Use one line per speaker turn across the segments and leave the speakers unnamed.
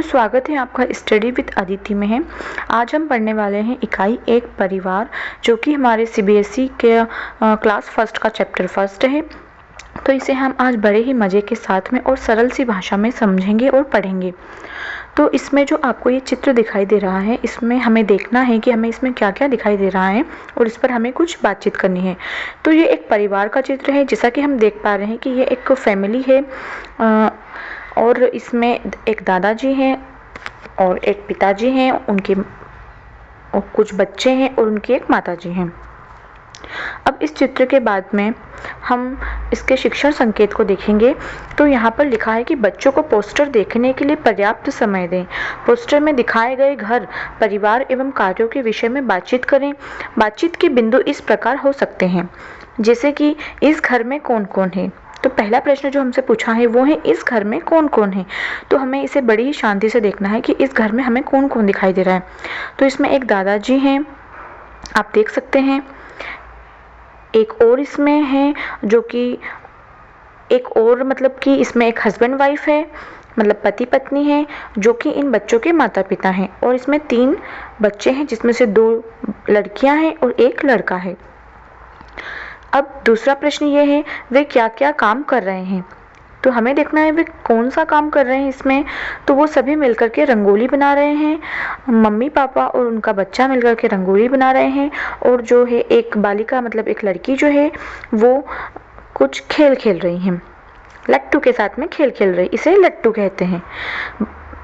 तो स्वागत है आपका स्टडी विद अदिति में है। आज हम पढ़ने वाले हैं इकाई एक परिवार, जो कि हमारे सीबीएसई के क्लास फर्स्ट का चैप्टर फर्स्ट है। तो इसे हम आज बड़े ही मज़े के साथ में और सरल सी भाषा में समझेंगे और पढ़ेंगे। तो इसमें जो आपको ये चित्र दिखाई दे रहा है, इसमें हमें देखना है कि हमें इसमें क्या क्या दिखाई दे रहा है और इस पर हमें कुछ बातचीत करनी है। तो ये एक परिवार का चित्र है, जैसा कि हम देख पा रहे हैं कि ये एक फैमिली है और इसमें एक दादाजी हैं और एक पिताजी हैं, उनके और कुछ बच्चे हैं और उनकी एक माताजी हैं। अब इस चित्र के बाद में हम इसके शिक्षण संकेत को देखेंगे। तो यहाँ पर लिखा है कि बच्चों को पोस्टर देखने के लिए पर्याप्त समय दें। पोस्टर में दिखाए गए घर, परिवार एवं कार्यों के विषय में बातचीत करें। बातचीत के बिंदु इस प्रकार हो सकते हैं, जैसे कि इस घर में कौन कौन है। तो पहला प्रश्न जो हमसे पूछा है वो है इस घर में कौन कौन है। तो हमें इसे बड़ी ही शांति से देखना है कि इस घर में हमें कौन कौन दिखाई दे रहा है। तो इसमें एक दादाजी हैं, आप देख सकते हैं। एक और इसमें है जो कि एक और मतलब कि इसमें एक हस्बैंड वाइफ है, मतलब पति पत्नी है, जो कि इन बच्चों के माता पिता हैं। और इसमें 3 बच्चे हैं, जिसमें से 2 लड़कियां हैं और 1 लड़का है। अब दूसरा प्रश्न ये है वे क्या क्या काम कर रहे हैं। तो हमें देखना है वे कौन सा काम कर रहे हैं इसमें। तो वो सभी मिलकर के रंगोली बना रहे हैं, मम्मी पापा और उनका बच्चा मिलकर के रंगोली बना रहे हैं। और जो है एक बालिका मतलब एक लड़की जो है वो कुछ खेल खेल रही हैं, लट्टू के साथ में खेल खेल रही, इसे लट्टू कहते हैं।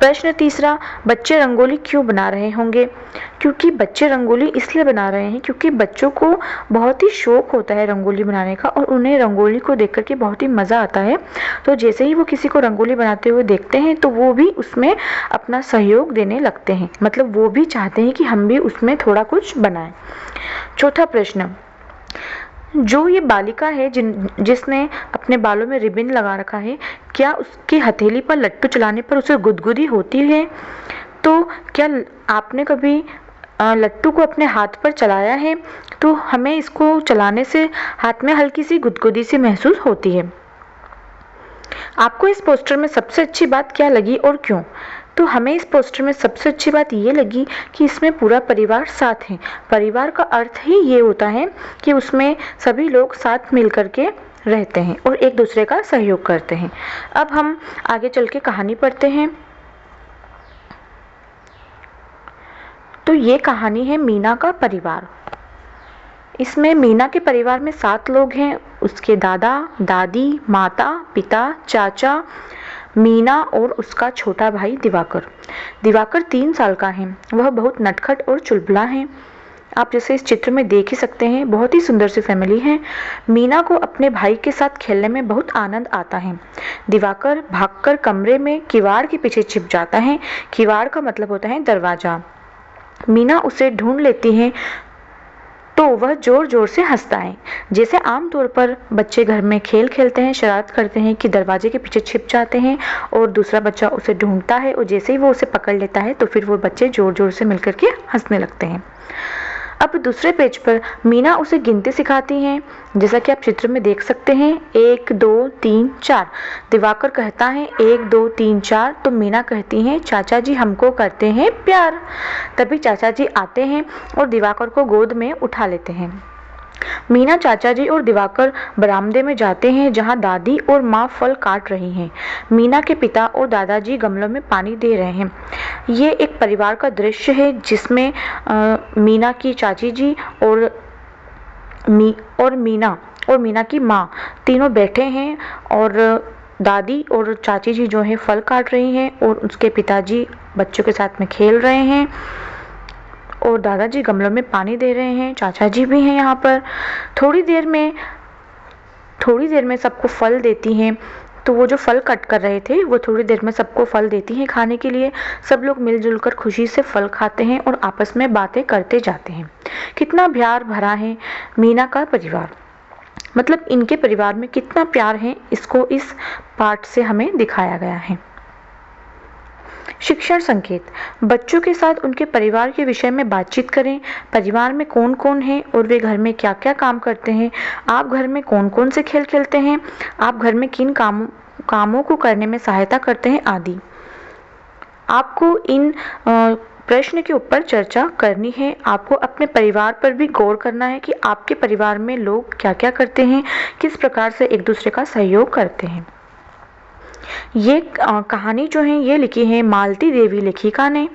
प्रश्न तीसरा, बच्चे रंगोली क्यों बना रहे होंगे। क्योंकि बच्चे रंगोली इसलिए बना रहे हैं क्योंकि बच्चों को बहुत ही शौक होता है रंगोली बनाने का और उन्हें रंगोली को देख करके बहुत ही मज़ा आता है। तो जैसे ही वो किसी को रंगोली बनाते हुए देखते हैं तो वो भी उसमें अपना सहयोग देने लगते हैं, मतलब वो भी चाहते हैं कि हम भी उसमें थोड़ा कुछ बनाएं। चौथा प्रश्न, जो ये बालिका है जिसने अपने बालों में रिबन लगा रखा है, क्या उसकी हथेली पर लट्टू चलाने पर उसे गुदगुदी होती है। तो क्या आपने कभी लट्टू को अपने हाथ पर चलाया है। तो हमें इसको चलाने से हाथ में हल्की सी गुदगुदी सी महसूस होती है। आपको इस पोस्टर में सबसे अच्छी बात क्या लगी और क्यों। तो हमें इस पोस्टर में सबसे अच्छी बात ये लगी कि इसमें पूरा परिवार साथ है। परिवार का अर्थ ही ये होता है कि उसमें सभी लोग साथ मिल करके रहते हैं और एक दूसरे का सहयोग करते हैं। अब हम आगे चल के कहानी पढ़ते हैं। तो ये कहानी है मीना का परिवार। इसमें मीना के परिवार में 7 लोग हैं, उसके दादा दादी, माता पिता, चाचा, मीना और उसका छोटा भाई दिवाकर। दिवाकर 3 साल का है, वह बहुत नटखट और चुलबुला है। आप जैसे इस चित्र में देख ही सकते हैं, बहुत ही सुंदर सी फैमिली है। मीना को अपने भाई के साथ खेलने में बहुत आनंद आता है। दिवाकर भागकर कमरे में किवाड़ के पीछे छिप जाता है। किवाड़ का मतलब होता है दरवाजा। मीना उसे ढूंढ लेती है तो वह जोर जोर से हंसता है। जैसे आमतौर पर बच्चे घर में खेल खेलते हैं, शरारत करते हैं कि दरवाजे के पीछे छिप जाते हैं और दूसरा बच्चा उसे ढूंढता है और जैसे ही वो उसे पकड़ लेता है तो फिर वो बच्चे जोर जोर से मिलकर के हंसने लगते हैं। अब दूसरे पेज पर मीना उसे गिनती सिखाती हैं, जैसा कि आप चित्र में देख सकते हैं 1 2 3 4। दिवाकर कहता है 1 2 3 4, तो मीना कहती हैं चाचा जी हमको करते हैं प्यार। तभी चाचा जी आते हैं और दिवाकर को गोद में उठा लेते हैं। मीना, चाचा जी और दिवाकर बरामदे में जाते हैं जहां दादी और माँ फल काट रही हैं। मीना के पिता और दादाजी गमलों में पानी दे रहे हैं। ये एक परिवार का दृश्य है जिसमें मीना की चाची जी और मीना की माँ तीनों बैठे हैं और दादी और चाची जी जो है फल काट रही हैं और उसके पिताजी बच्चों के साथ में खेल रहे हैं और दादाजी गमलों में पानी दे रहे हैं। चाचा जी भी हैं यहाँ पर। थोड़ी देर में सबको फल देती हैं। तो वो जो फल कट कर रहे थे वो थोड़ी देर में सबको फल देती हैं खाने के लिए। सब लोग मिलजुल कर खुशी से फल खाते हैं और आपस में बातें करते जाते हैं। कितना प्यार भरा है मीना का परिवार, मतलब इनके परिवार में कितना प्यार है, इसको इस पाठ से हमें दिखाया गया है। शिक्षण संकेत, बच्चों के साथ उनके परिवार के विषय में बातचीत करें। परिवार में कौन कौन है और वे घर में क्या क्या काम करते हैं। आप घर में कौन कौन से खेल खेलते हैं। आप घर में किन कामों को करने में सहायता करते हैं आदि। आपको इन प्रश्न के ऊपर चर्चा करनी है। आपको अपने परिवार पर भी गौर करना है कि आपके परिवार में लोग क्या-क्या करते हैं, किस प्रकार से एक दूसरे का सहयोग करते हैं। ये कहानी जो है ये लिखी है मालती देवी लेखिका ने।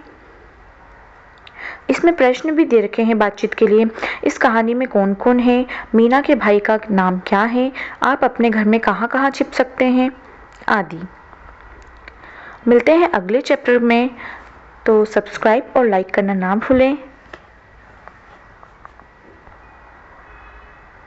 इसमें प्रश्न भी दे रखे हैं बातचीत के लिए। इस कहानी में कौन-कौन है, मीना के भाई का नाम क्या है, आप अपने घर में कहाँ-कहाँ छिप सकते हैं, आदि। मिलते हैं अगले चैप्टर में, तो सब्सक्राइब और लाइक करना ना भूलें।